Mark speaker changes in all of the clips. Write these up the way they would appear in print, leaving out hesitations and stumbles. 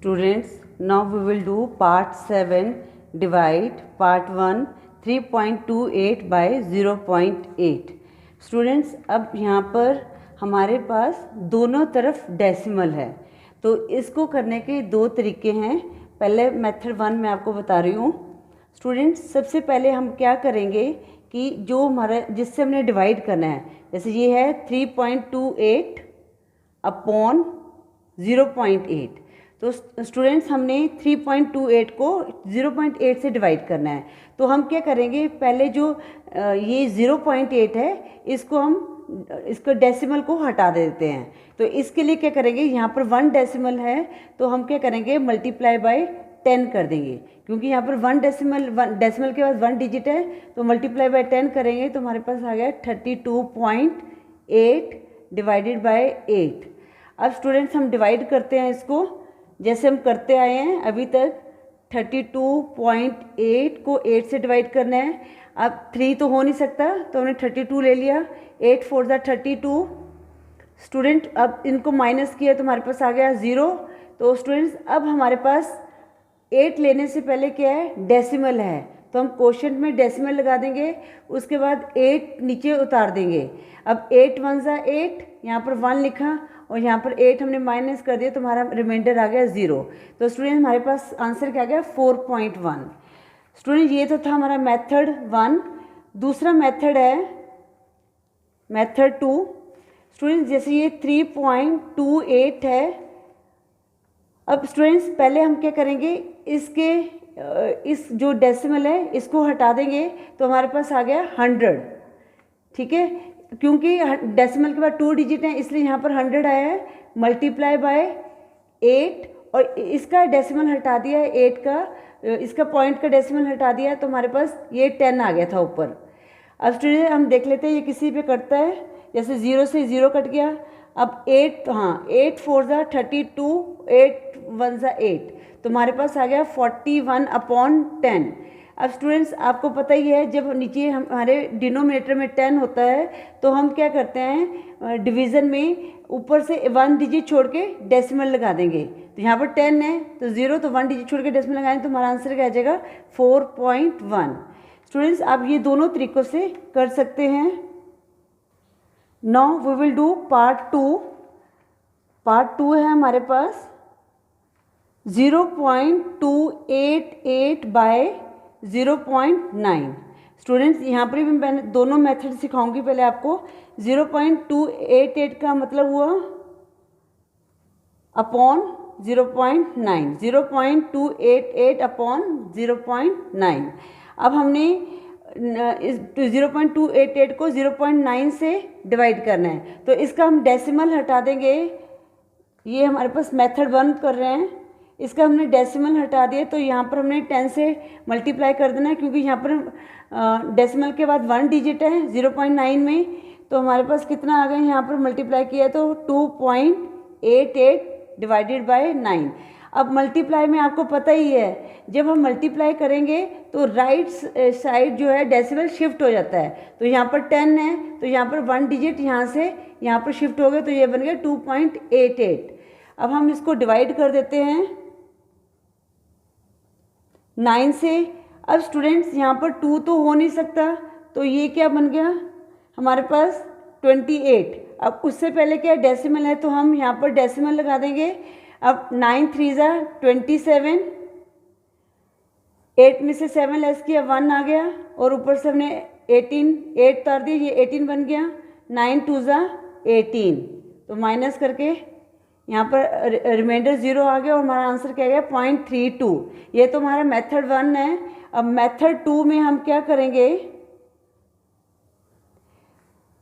Speaker 1: Students, now we will do part 7, divide part 1 3.28 by 0.8. Students, अब यहाँ पर हमारे पास दोनों तरफ डेसिमल है, तो इसको करने के दो तरीके हैं। पहले मेथड 1 मैं आपको बता रही हूँ। स्टूडेंट्स, सबसे पहले हम क्या करेंगे कि जो हमारा जिससे हमने डिवाइड करना है, जैसे ये है 3.28 अपॉन 0.8, तो स्टूडेंट्स हमने 3.28 को 0.8 से डिवाइड करना है। तो हम क्या करेंगे, पहले जो ये 0.8 है इसको डेसिमल को हटा देते हैं। तो इसके लिए क्या करेंगे, यहाँ पर 1 डेसिमल है तो हम क्या करेंगे, मल्टीप्लाई बाय 10 कर देंगे, क्योंकि यहाँ पर 1 डेसिमल के बाद 1 डिजिट है, तो मल्टीप्लाई बाय 10 करेंगे तो हमारे पास आ गया 32.8 डिवाइडेड बाय 8। अब स्टूडेंट्स हम डिवाइड करते हैं इसको, जैसे हम करते आए हैं अभी तक। 32.8 को 8 से डिवाइड करना है। अब 3 तो हो नहीं सकता, तो हमने 32 ले लिया। 8 4 ज़ा 32। स्टूडेंट अब इनको माइनस किया तो हमारे पास आ गया 0। तो स्टूडेंट्स अब हमारे पास 8 लेने से पहले क्या है, डेसिमल है, तो हम क्वोशिएंट में डेसिमल लगा देंगे। उसके बाद 8 नीचे उतार देंगे। अब 8 1 ज़ा 8, यहाँ पर 1 लिखा और यहाँ पर 8 हमने माइनस कर दिया, तो हमारा रिमाइंडर आ गया 0। तो स्टूडेंट हमारे पास आंसर क्या आ गया, 4.1। स्टूडेंट ये तो था हमारा मेथड 1। दूसरा मेथड है मेथड 2। स्टूडेंट जैसे ये 3.28 है। अब स्टूडेंट्स पहले हम क्या करेंगे, इस जो डेसिमल है इसको हटा देंगे, तो हमारे पास आ गया 100। ठीक है, क्योंकि डेसिमल के बाद 2 डिजिट हैं इसलिए यहाँ पर 100 आया है। मल्टीप्लाई बाय 8 और इसका डेसिमल हटा दिया है, 8 का, इसका पॉइंट का डेसिमल हटा दिया है, तो हमारे पास ये 10 आ गया था ऊपर। अब स्टूडेंट हम देख लेते हैं ये किसी पे करता है। जैसे 0 से 0 कट गया। अब 8 4 ज़ा 32, 8 1 ज़ा 8, तो हमारे पास आ गया 41/10। अब स्टूडेंट्स आपको पता ही है, जब नीचे हमारे डिनोमिनेटर में 10 होता है तो हम क्या करते हैं, डिवीज़न में ऊपर से 1 डिजिट छोड़ के डेसिमल लगा देंगे। तो यहाँ पर 10 है तो 0, तो 1 डिजिट छोड़ के डेसिमल लगाएंगे तो हमारा आंसर क्या आ जाएगा, 4.1। स्टूडेंट्स आप ये दोनों तरीक़ों से कर सकते हैं। Now we will do part 2। Part 2 है हमारे पास 0.288 बाय 0.9। स्टूडेंट्स यहाँ पर भी मैंने दोनों मेथड सिखाऊंगी। पहले आपको 0.288 का मतलब हुआ अपॉन 0.9, 0.288 अपॉन 0.9। अब हमने इस 0.288 को 0.9 से डिवाइड करना है, तो इसका हम डेसिमल हटा देंगे। ये हमारे पास मेथड 1 कर रहे हैं, इसका हमने डेसिमल हटा दिया, तो यहाँ पर हमने 10 से मल्टीप्लाई कर देना है, क्योंकि यहाँ पर डेसिमल के बाद 1 डिजिट है 0.9 में, तो हमारे पास कितना आ गया, यहाँ पर मल्टीप्लाई किया तो 2.88 डिवाइडेड बाय 9। अब मल्टीप्लाई में आपको पता ही है, जब हम मल्टीप्लाई करेंगे तो राइट साइड जो है डेसिमल शिफ्ट हो जाता है। तो यहाँ पर 10 है तो यहाँ पर 1 डिजिट यहाँ से यहाँ पर शिफ्ट हो गए, तो ये बन गया 2.88। अब हम इसको डिवाइड कर देते हैं 9 से। अब स्टूडेंट्स यहाँ पर 2 तो हो नहीं सकता, तो ये क्या बन गया हमारे पास 28। अब उससे पहले क्या डेसिमल है, तो हम यहाँ पर डेसिमल लगा देंगे। अब 9 3 ज़ा 27, 8 में से 7 लेस किया 1 आ गया, और ऊपर से हमने 8 उतार दिए, ये 18 बन गया। 9 2 ज़ा 18, तो माइनस करके यहाँ पर रिमाइंडर 0 आ गया और हमारा आंसर क्या गया, 0.32। ये तो हमारा मेथड 1 है। अब मेथड 2 में हम क्या करेंगे,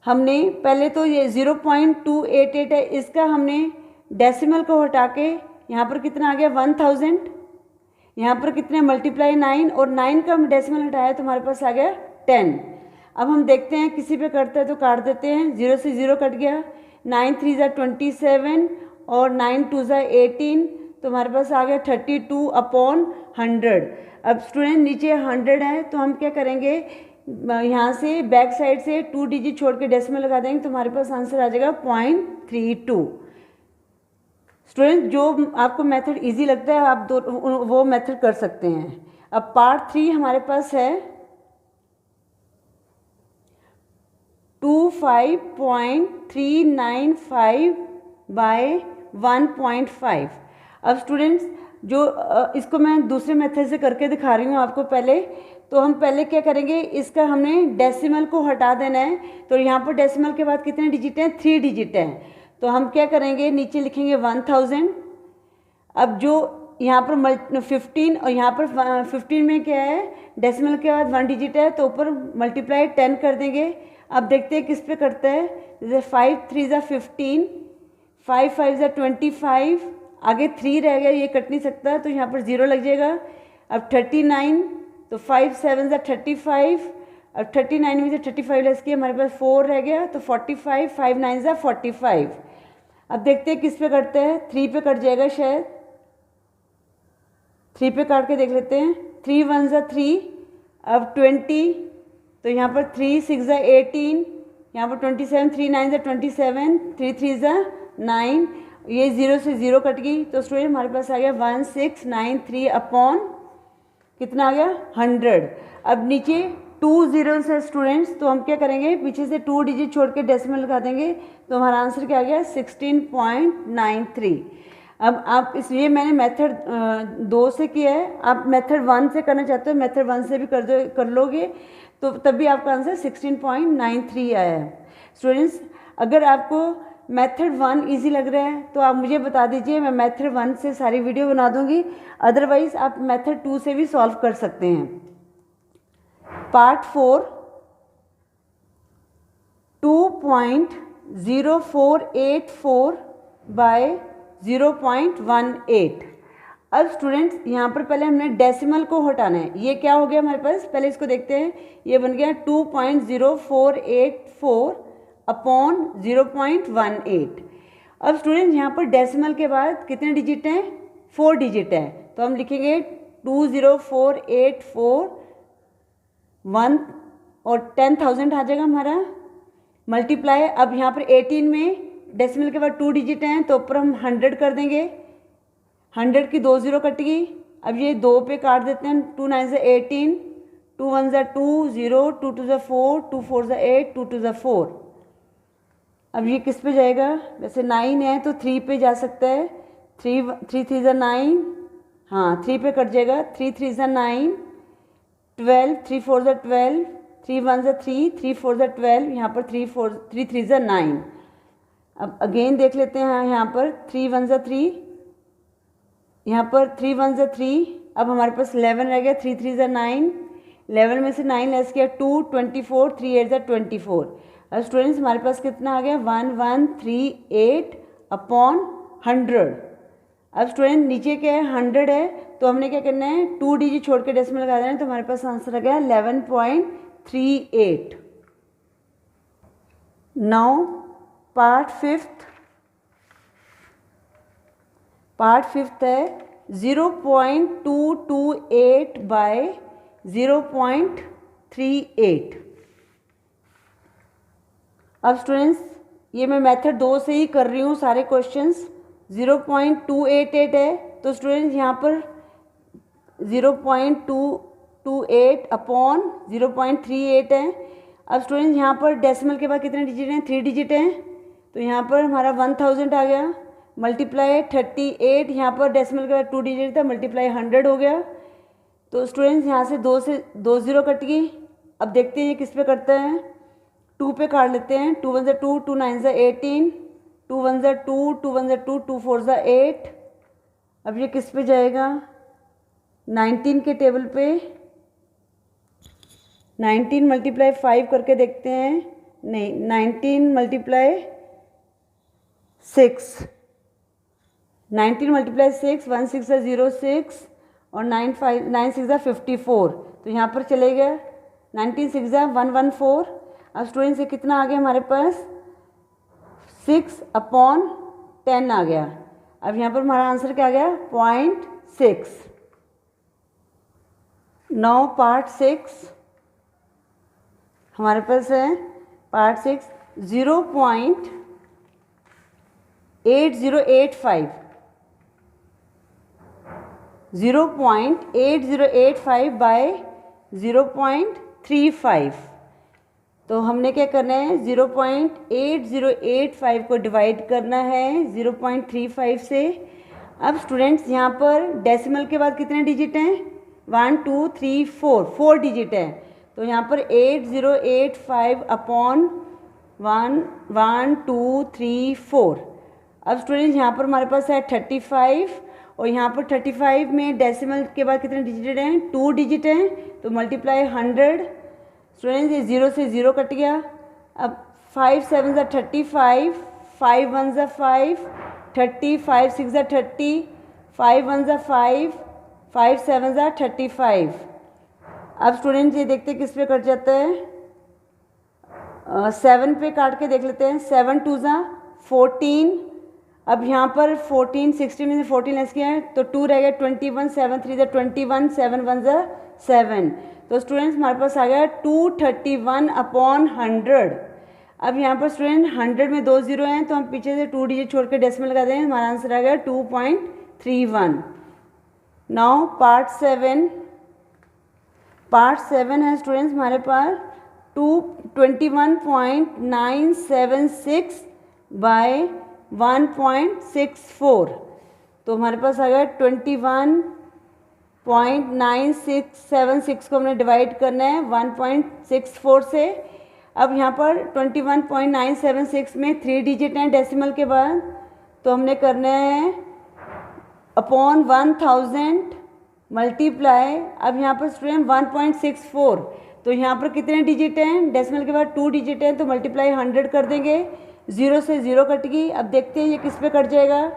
Speaker 1: हमने पहले तो ये 0.288 है, इसका हमने डेसिमल को हटा के यहाँ पर कितना आ गया 1000। यहाँ पर कितने मल्टीप्लाई 9, और 9 का हम डेसिमल हटाया तो हमारे पास आ गया 10। अब हम देखते हैं किसी पे करता है तो काट देते हैं। 0 से 0 कट गया। 9 3 ज़ा 27 और 9 2 ज़ा 18, तो हमारे पास आ गया 32/100। अब स्टूडेंट नीचे 100 है, तो हम क्या करेंगे, यहाँ से बैक साइड से 2 डिजिट छोड़ के डेसिमल लगा देंगे, तो हमारे पास आंसर आ जाएगा 0.32। स्टूडेंट जो आपको मेथड इजी लगता है आप वो मेथड कर सकते हैं। अब पार्ट 3 हमारे पास है 25.395 बाय 1.5। अब स्टूडेंट्स जो इसको मैं दूसरे मेथड से करके दिखा रही हूँ आपको पहले। तो हम पहले क्या करेंगे, इसका हमने डेसिमल को हटा देना है। तो यहाँ पर डेसिमल के बाद कितने डिजिट हैं, 3 डिजिट हैं। तो हम क्या करेंगे, नीचे लिखेंगे 1000। अब जो यहाँ पर 15 और यहाँ पर 15 में क्या है, डेसिमल के बाद 1 डिजिट है, तो ऊपर मल्टीप्लाई 10 कर देंगे। अब देखते हैं किस पे करता है। जैसे 5 3 ज़ा 15, 5 5 ज़ा 25, आगे 3 रह गया, ये कट नहीं सकता तो यहाँ पर 0 लग जाएगा। अब 39, तो 5 7 ज़ा 35, अब 39 में से 35 लेस किया, हमारे पास 4 रह गया, तो 45, 5 9 ज़ा 45। अब देखते हैं किस पे करते हैं, 3 पे कट जाएगा शायद, 3 पे काट के देख लेते हैं। 3 1 ज़ा 3, अब 20, तो यहाँ पर 3 6 ज़ा 18, यहाँ पर 27, 3 9 ज़ा 27, 3 3 ज़ा 9, ये 0 से 0 कट गई। तो स्टूडेंट हमारे पास आ गया 1693 अपॉन कितना आ गया, 100। अब नीचे 2 zeros है स्टूडेंट्स, तो हम क्या करेंगे, पीछे से 2 डिजिट छोड़ के डेसिमल लगा देंगे, तो हमारा आंसर क्या आ गया, 16.93। अब आप इसलिए मैंने मेथड 2 से किया है, आप मेथड 1 से करना चाहते हो, मेथड 1 से भी कर लोगे, तो तभी आपका आंसर 16.93 आया है। स्टूडेंट्स अगर आपको मेथड 1 इजी लग रहा है तो आप मुझे बता दीजिए, मैं मेथड 1 से सारी वीडियो बना दूंगी। अदरवाइज आप मेथड 2 से भी सॉल्व कर सकते हैं। Part 4 2.0484 by 0.18। अब स्टूडेंट्स यहाँ पर पहले हमने डेसिमल को हटाना है। ये क्या हो गया हमारे पास, पहले इसको देखते हैं। ये बन गया 2.0484 अपॉन 0.18। अब स्टूडेंट यहाँ पर डेसिमल के बाद कितने डिजिट हैं, 4 डिजिट हैं, तो हम लिखेंगे 20484 1 और 10,000 आ जाएगा हमारा, मल्टीप्लाई। अब यहाँ पर 18 में डेसिमल के बाद 2 डिजिट हैं, तो ऊपर हम 100 कर देंगे, 100 की 2 0 कट गई। अब ये 2 पे काट देते हैं, 2 9 से 18, 2 1 ज़ा 2 0, 2 2 ज़ा 4, 2 4 ज़ा 8, 2 2 ज़ा 4। अब ये किस पे जाएगा, वैसे 9 है तो 3 पे जा सकता है, 3 3 ज़ा 9, हाँ 3 पे कट जाएगा, 3 3 ज़ा 9, 12, 3 4 ज़ा 12, 3 1 ज़ा 3, 3 4 ज़ा 12, यहाँ पर 3 3 ज़ा 9। अब अगेन देख लेते हैं, यहाँ पर 3 1 ज़ा 3, यहाँ पर 3 1 ज़ा 3, अब हमारे पास 11 रह गया, 3 3 ज़ा 9, 11 में से 9 लेस किया 2, 24, 3 8 ज़ा 24। अब स्टूडेंट्स हमारे पास कितना आ गया, 1138 अपॉन 100। अब स्टूडेंट नीचे क्या है, 100 है, तो हमने क्या करना है, 2 डिजिट छोड़ के डेसिमल लगा देना है, तो हमारे पास आंसर आ गया 11.38। नाउ पार्ट 5th है 0.228 बाय 0.38। अब स्टूडेंट्स ये मैं मेथड 2 से ही कर रही हूँ सारे क्वेश्चंस। 0.288 है, तो स्टूडेंट्स यहाँ पर 0.228 अपॉन 0.38 है। अब स्टूडेंट्स यहाँ पर डेसिमल के बाद कितने डिजिट हैं, 3 डिजिट हैं, तो यहाँ पर हमारा 1000 आ गया, मल्टीप्लाई 38, यहाँ पर डेसिमल के बाद 2 डिजिट था, मल्टीप्लाई 100 हो गया। तो स्टूडेंट्स यहाँ से 2 0 कट गई। अब देखते हैं ये किस पे करता है, 2 पे काट लेते हैं, 2 1 ज़ा 2, 2 9 ज़ा 18, 2 1 ज़ा 2, 2 1 ज़ा 2, 2 4 ज़ा 8। अब ये किस पे जाएगा, 19 के टेबल पे। 19 मल्टीप्लाई 5 करके देखते हैं, नहीं 19 मल्टीप्लाई 6, 19 मल्टीप्लाई 6, 1 6 ज़ा 0 6 और 9 6 ज़ा 54, तो यहाँ पर चलेगा 19 6 ज़ा 114। अब स्टूडेंट्स ये कितना आ गया हमारे पास, 6 अपॉन 10 आ गया। अब यहाँ पर हमारा आंसर क्या आ गया, 0.6। नाउ पार्ट 6 हमारे पास है, पार्ट 6 0.8085 0.8085 बाय 0.35। तो हमने क्या करना है, 0.8085 को डिवाइड करना है 0.35 से। अब स्टूडेंट्स यहाँ पर डेसिमल के बाद कितने डिजिट हैं, 1 2 3 4, 4 डिजिट हैं। तो यहाँ पर 8085 अपॉन 1 1 2 3 4। अब स्टूडेंट्स यहाँ पर हमारे पास है 35, और यहाँ पर 35 में डेसिमल के बाद कितने डिजिट हैं, 2 डिजिट हैं। तो मल्टीप्लाई 100। स्टूडेंट्स ये 0 से 0 कट गया। अब 5 7 ज़ा 35, 5 1 ज़ा 5, 30, 5 6 ज़ा 30, 5 1 ज़ा 5, 5 7 ज़ा 35। अब स्टूडेंट्स ये देखते हैं किस पे कट जाता है, 7 पे काट के देख लेते हैं। 7 2 ज़ा 14। अब यहाँ पर 14 16 में से 14 लेस किया है तो 2 रह गया। 21 7 3 ज़ा 21, 7 1 ज़ा 7। तो स्टूडेंट्स हमारे पास आ गया 231 अपॉन 100। अब यहाँ पर स्टूडेंट 100 में 2 जीरो हैं, तो हम पीछे से 2 डिजिट छोड़ के डेसिमल लगा दें, हमारा आंसर आ गया 2.31। Now part 7। पार्ट 7 है स्टूडेंट्स हमारे पास 21.976 बाय 1.64। तो हमारे पास आ गया 21.9676 को हमने डिवाइड करना है 1.64 से। अब यहाँ पर 21.976 में 3 डिजिट हैं डेसिमल के बाद, तो हमने करना है अपॉन 1000 मल्टीप्लाई। अब यहाँ पर स्टूडेंट 1.64, तो यहाँ पर कितने डिजिट हैं, डेसिमल के बाद 2 डिजिट हैं, तो मल्टीप्लाई 100 कर देंगे। 0 से 0 कट गई। अब देखते हैं ये किस पे कट जाएगा।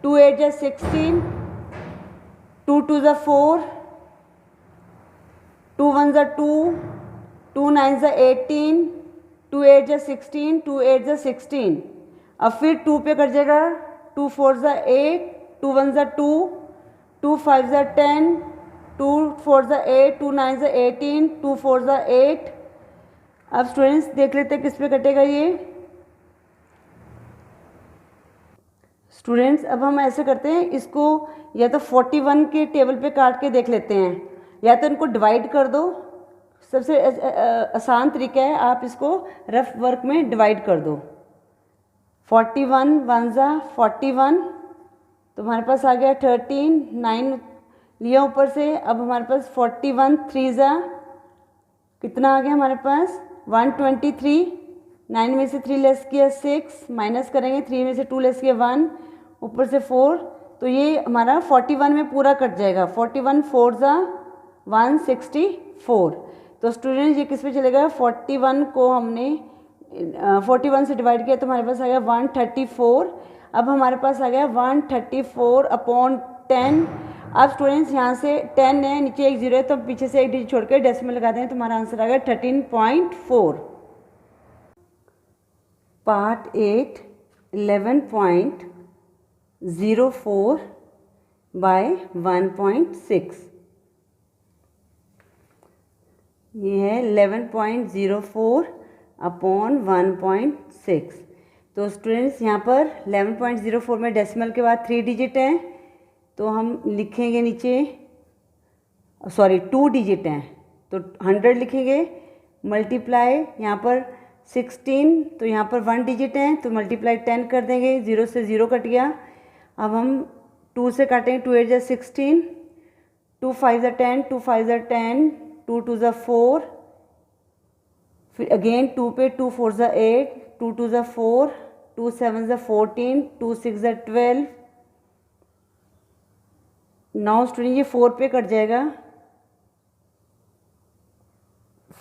Speaker 1: 2 8 जा 16, 2 2 जा 4, 2 1 जा 2, 2 9 जा 18, 2 8 जा 16, 2 8 जा 16। अब फिर 2 पे कट जाएगा। 2 4 जा 8, 2 1 जा 2, 2 5 जा 10, 2 4 जा 8, 2 9 जा 18, 2 4 जा 8। अब स्टूडेंट्स देख लेते हैं किस पे कटेगा ये। स्टूडेंट्स अब हम ऐसे करते हैं, इसको या तो 41 के टेबल पे काट के देख लेते हैं, या तो इनको डिवाइड कर दो। सबसे आसान तरीका है, आप इसको रफ वर्क में डिवाइड कर दो। 41 1 ज़ा 41, तो हमारे पास आ गया 13, 9 लिया ऊपर से। अब हमारे पास 41 3 ज़ा कितना आ गया हमारे पास 123। 9 में से 3 लेस किया 6, माइनस करेंगे 3 में से 2 लेस किया 1, ऊपर से 4, तो ये हमारा 41 में पूरा कट जाएगा। 41 4 ज़ा 164। तो स्टूडेंट ये किस पे चलेगा, 41 को हमने 41 से डिवाइड किया तो हमारे पास आ गया 134। अब हमारे पास आ गया 134 अपॉन 10। अब स्टूडेंट्स यहाँ से 10 है, नीचे एक जीरो है, तो पीछे से एक डिजिट छोड़ कर डेसिमल लगा दें तो हमारा आंसर आ गया 13.4। Part 8 11.04 by 1.6। ये है 11.04 अपॉन 1.6। तो स्टूडेंट्स यहाँ पर 11.04 में डेसिमल के बाद 3 डिजिट हैं, तो हम लिखेंगे नीचे, सॉरी 2 डिजिट हैं तो 100 लिखेंगे। मल्टीप्लाई यहाँ पर 16, तो यहाँ पर 1 डिजिट हैं तो मल्टीप्लाई 10 कर देंगे। 0 से 0 कट गया। अब हम 2 से काटेंगे। 2 8 जा 16, 2 5 जा 10, 2 5 जा 10, 2 2 जा 4, फिर अगेन 2 पे 2 4 जा 8, 2 2 जा 4, 2 7 जा 14, 2 6 जा 12। नाउ स्टूडेंट ये 4 पे कट जाएगा।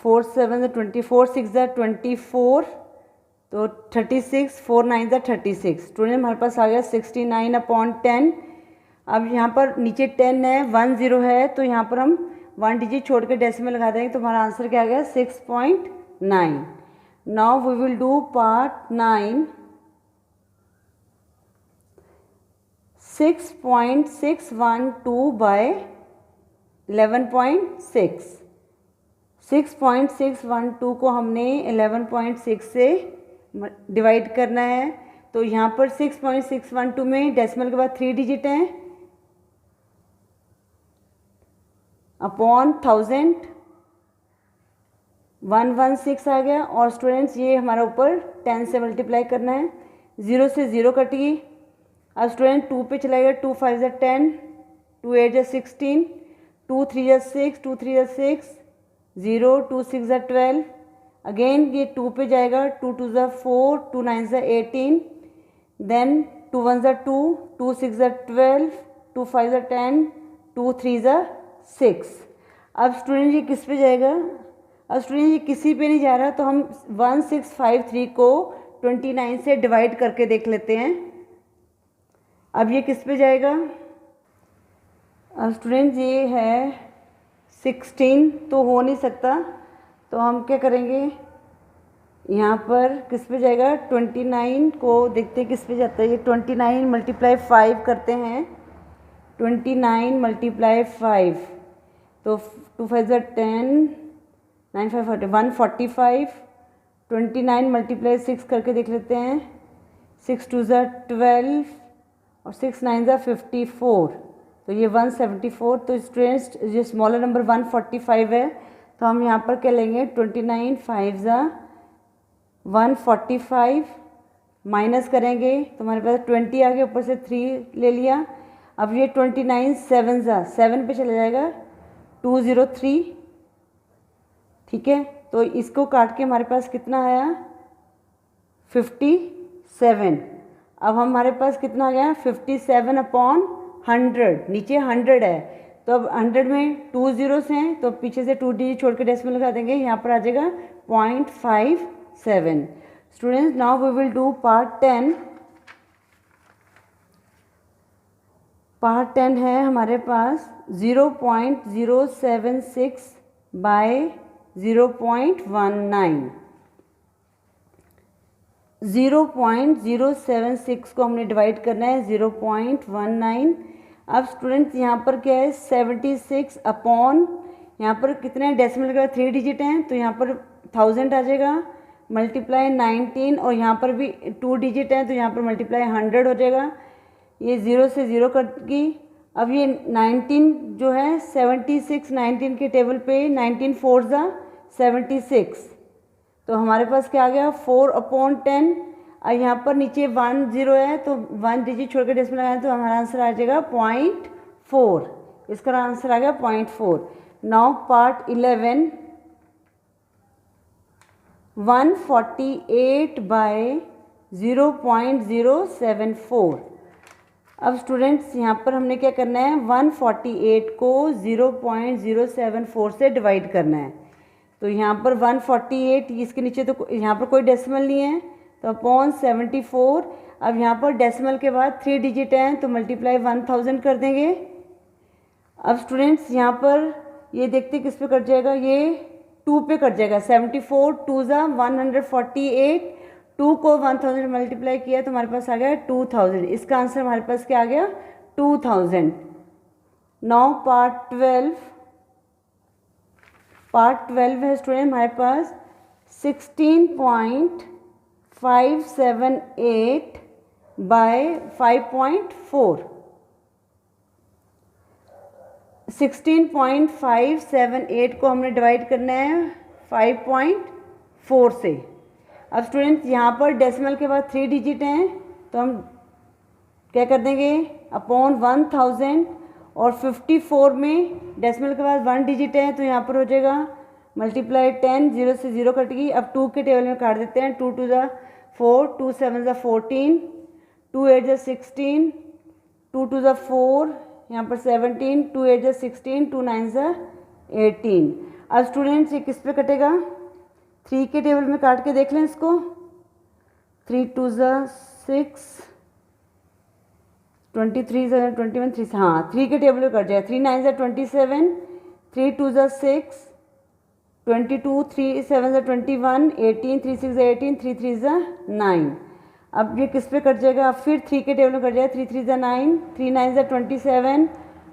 Speaker 1: 4 7 जा 24, 6 जा 24, तो 36, 4 9 जा 36। स्टूडेंट हमारे पास आ गया 69 अपॉन 10। अब यहाँ पर नीचे 10 है, 1 0 है, तो यहाँ पर हम 1 डिजिट छोड़ के डेसिमल लगा देंगे तो हमारा आंसर क्या आ गया 6.9। Now we will do part 9। 6.612 by 11.6। 6.612 को हमने 11.6 से डिवाइड करना है, तो यहाँ पर 6.612 में डेसिमल के बाद 3 डिजिट हैं, अपॉन 1000 116 आ गया। और स्टूडेंट्स ये हमारा ऊपर 10 से मल्टीप्लाई करना है, 0 से 0 कट गई। अब स्टूडेंट 2 पे चलाएगा, 2 5 ज़ा 10, 2 8 ज़ा 16, 2 3 ज़ा 6, 2 3 ज़ा 6, 0, 2 6 ज़ा 12। अगेन ये 2 पे जाएगा, 2 2 ज़ा 4, 2 9 ज़ा 18, देन 2 1 ज़ा 2, 2 6 ज़ा 12, 2 5 ज़ा 10, 2 3 ज़ा 6। अब स्टूडेंट ये किस पे जाएगा? अब स्टूडेंट ये किसी पे नहीं जा रहा, तो हम 1653 को 29 से डिवाइड करके देख लेते हैं। अब ये किस पे जाएगा? अब स्टूडेंट ये है 16, तो हो नहीं सकता, तो हम क्या करेंगे, यहाँ पर किस पे जाएगा? 29 को देखते हैं किस पे जाता है। ये 29 मल्टीप्लाई 5 करते हैं, 29 मल्टीप्लाई 5, तो 2 5 ज़ा 10, 9 5 40, 145। 29 मल्टीप्लाई 6 करके देख लेते हैं, 6 2 ज़ा 12 और 6 9 ज़ा 54, तो ये 174। तो स्टूडेंट्स ये स्मॉलर नंबर 145 है, तो हम यहाँ पर क्या लेंगे, 29 5 ज़ा 145 माइनस करेंगे तो हमारे पास 20 आ गया, ऊपर से 3 ले लिया। अब ये 29 7 ज़ा 7 पे चला जाएगा, 203, ठीक है। तो इसको काट के हमारे पास कितना आया, 57। अब हमारे पास कितना आ गया, 57 अपॉन 100, नीचे 100 है, तो अब 100 में 2 ज़ीरोस हैं, तो पीछे से 2 डिजिट छोड़ के डेसिमल लगा देंगे, यहाँ पर आ जाएगा 0.57। Students now we will do part 10। Part 10 है हमारे पास 0.076 बाय 0.19। 0.076 को हमने डिवाइड करना है 0.19। अब स्टूडेंट्स यहाँ पर क्या है, 76 अपॉन, यहाँ पर कितने डेसिमल का 3 डिजिट हैं, तो यहाँ पर 1000 आ जाएगा, मल्टीप्लाई 19, और यहाँ पर भी 2 डिजिट हैं, तो यहाँ पर मल्टीप्लाई 100 हो जाएगा। ये 0 से 0 कट गई। अब ये 19 जो है 76, 19 के टेबल पे 19 4 ज़ा 76, तो हमारे पास क्या आ गया, 4 अपॉन 10। और यहाँ पर नीचे 1 0 है, तो 1 डिजिट छोड़ के डेसिमल लगाए, तो हमारा आंसर आ जाएगा 0.4। इसका आंसर आ गया 0.4। Now part 11, 148 by 0.074। अब स्टूडेंट्स यहाँ पर हमने क्या करना है, 148 को 0.074 से डिवाइड करना है। तो यहाँ पर 148, इसके नीचे तो यहाँ पर कोई डेसिमल नहीं है, तो अपॉन 74। अब यहाँ पर डेसिमल के बाद 3 डिजिट हैं, तो मल्टीप्लाई 1000 कर देंगे। अब स्टूडेंट्स यहाँ पर ये देखते किस पे कट जाएगा, ये 2 पे कट जाएगा, 74 2 ज़ा 148, 2 को 1000 मल्टीप्लाई किया तो हमारे पास आ गया 2000। इसका आंसर हमारे पास क्या आ गया, 2000। Now part 12। पार्ट 12 है स्टूडेंट हमारे पास 16.578 बाय 5.4। 16.578 को हमने डिवाइड करना है 5.4 से। अब स्टूडेंट्स यहाँ पर डेसिमल के बाद 3 डिजिट हैं, तो हम क्या कर देंगे, अपॉन 1000, और 54 में डेसिमल के बाद 1 डिजिट है, तो यहाँ पर हो जाएगा मल्टीप्लाई 10, 0 से 0 कट गई। अब 2 के टेबल में काट देते हैं, 2 2 ज़ा 4, 2 7 ज़ा 14, 2 8 ज़ा 16, 2 2 ज़ा 4, यहाँ पर 17, 2 8 ज़ा 16, 2 9 ज़ा 18। अब स्टूडेंट्स ये किस पे कटेगा, 3 के टेबल में काट के देख लें इसको, 3 2 ज़ा 6, 23 ज़ा 21, 3 हाँ 3 के टेबल में कट जाएगा, 3 9 ज़ा 27, 3 2 ज़ा 6, 22, 3 7 ज़ा 21, 18, 3 6 ज़ा 18, 3 3 ज़ा 9। अब ये किस पे कट जाएगा, अब फिर 3 के टेबल में कट जाएगा, 3 3 ज़ा 9, 3 9 ज़ा 27,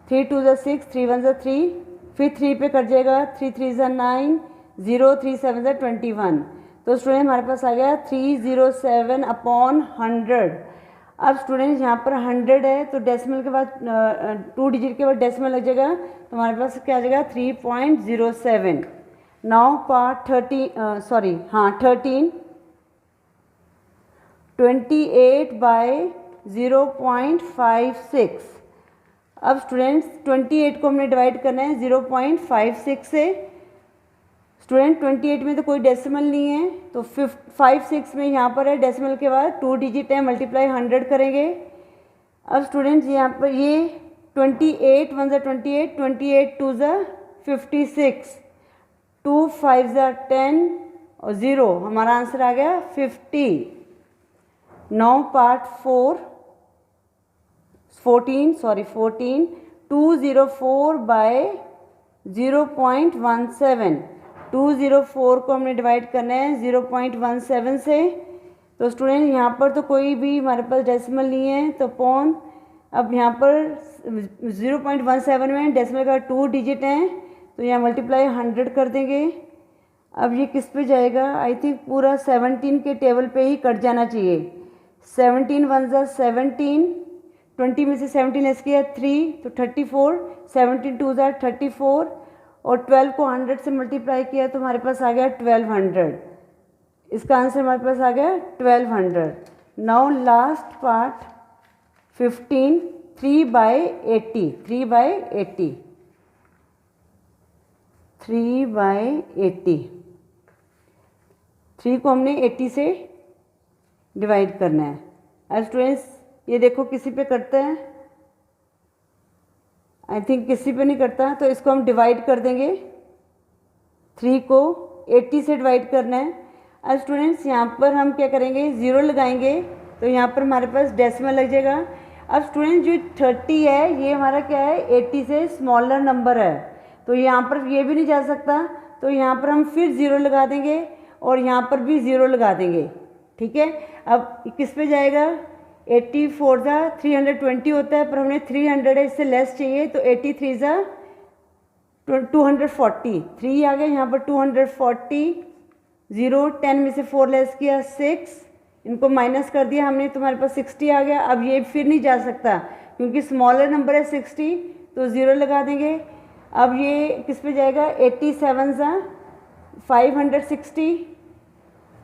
Speaker 1: 3 2 ज़ा 6, 3 1 ज़ा 3, फिर 3 पे कट जाएगा, 3 3 ज़ा 9, 0 3 7 ज़ा 21। तो स्टूडेंट हमारे पास आ गया 307 अपॉन 100। अब स्टूडेंट्स यहाँ पर 100 है तो डेसिमल के बाद 2 डिजिट के बाद डेसिमल लग जाएगा, तो हमारे पास क्या आ जाएगा 3.07। Now part 13 28 by 0.56। अब स्टूडेंट्स 28 को हमने डिवाइड करना है 0.56 से। स्टूडेंट 28 में तो कोई डेसिमल नहीं है, तो 56 में यहाँ पर है, डेसिमल के बाद 2 डिजिट है, मल्टीप्लाई 100 करेंगे। अब स्टूडेंट्स यहाँ पर ये 28 1 ज़ा 28, 28 2 ज़ा 56, 2 5 ज़ा 10 और 0, हमारा आंसर आ गया 50। Now part 14 204 bye 0.17। 204 को हमने डिवाइड करना है 0.17 से। तो स्टूडेंट यहाँ पर तो कोई भी हमारे पास डेसिमल नहीं है, तो अपॉन, अब यहाँ पर 0.17 में डेसिमल का 2 डिजिट हैं, तो यहाँ मल्टीप्लाई 100 कर देंगे। अब ये किस पे जाएगा, आई थिंक पूरा 17 के टेबल पे ही कट जाना चाहिए। 17 1 ज़ा 17, 20 में से 17 लेस किया 3 तो 34, 17 2 ज़ा 34 और 12 को 100 से मल्टीप्लाई किया तो हमारे पास आ गया 1200। इसका आंसर हमारे पास आ गया 1200। Now last part 15 3 by 80। 3 by 80 3 को हमने 80 से डिवाइड करना है। अब स्टूडेंट्स ये देखो किसी पे करता है, आई थिंक किसी पे नहीं करता, तो इसको हम डिवाइड कर देंगे। 3 को 80 से डिवाइड करना है। अब स्टूडेंट्स यहाँ पर हम क्या करेंगे, 0 लगाएंगे, तो यहाँ पर हमारे पास डेसिमल लग जाएगा। अब स्टूडेंट्स जो 30 है ये हमारा क्या है, 80 से स्मॉलर नंबर है, तो यहाँ पर ये भी नहीं जा सकता, तो यहाँ पर हम फिर 0 लगा देंगे और यहाँ पर भी 0 लगा देंगे। ठीक है, अब किस पे जाएगा, 84 ज़ा 320 होता है, पर हमने 300 है, इससे लेस चाहिए, तो 83 ज़ा 240, 3 आ गया यहाँ पर 240, 0 10 में से 4 लेस किया 6, इनको माइनस कर दिया हमने, तुम्हारे पास 60 आ गया। अब ये फिर नहीं जा सकता क्योंकि स्मॉलर नंबर है 60, तो 0 लगा देंगे। अब ये किस पे जाएगा, 87 ज़ा 560,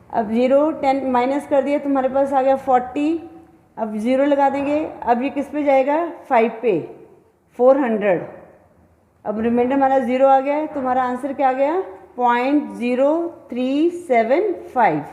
Speaker 1: अब 0 10 माइनस कर दिया, तुम्हारे पास आ गया 40, अब 0 लगा देंगे। अब ये किस पे जाएगा, 5 पे 400, अब रिमाइंडर हमारा 0 आ गया है, तुम्हारा आंसर क्या आ गया 0.0375।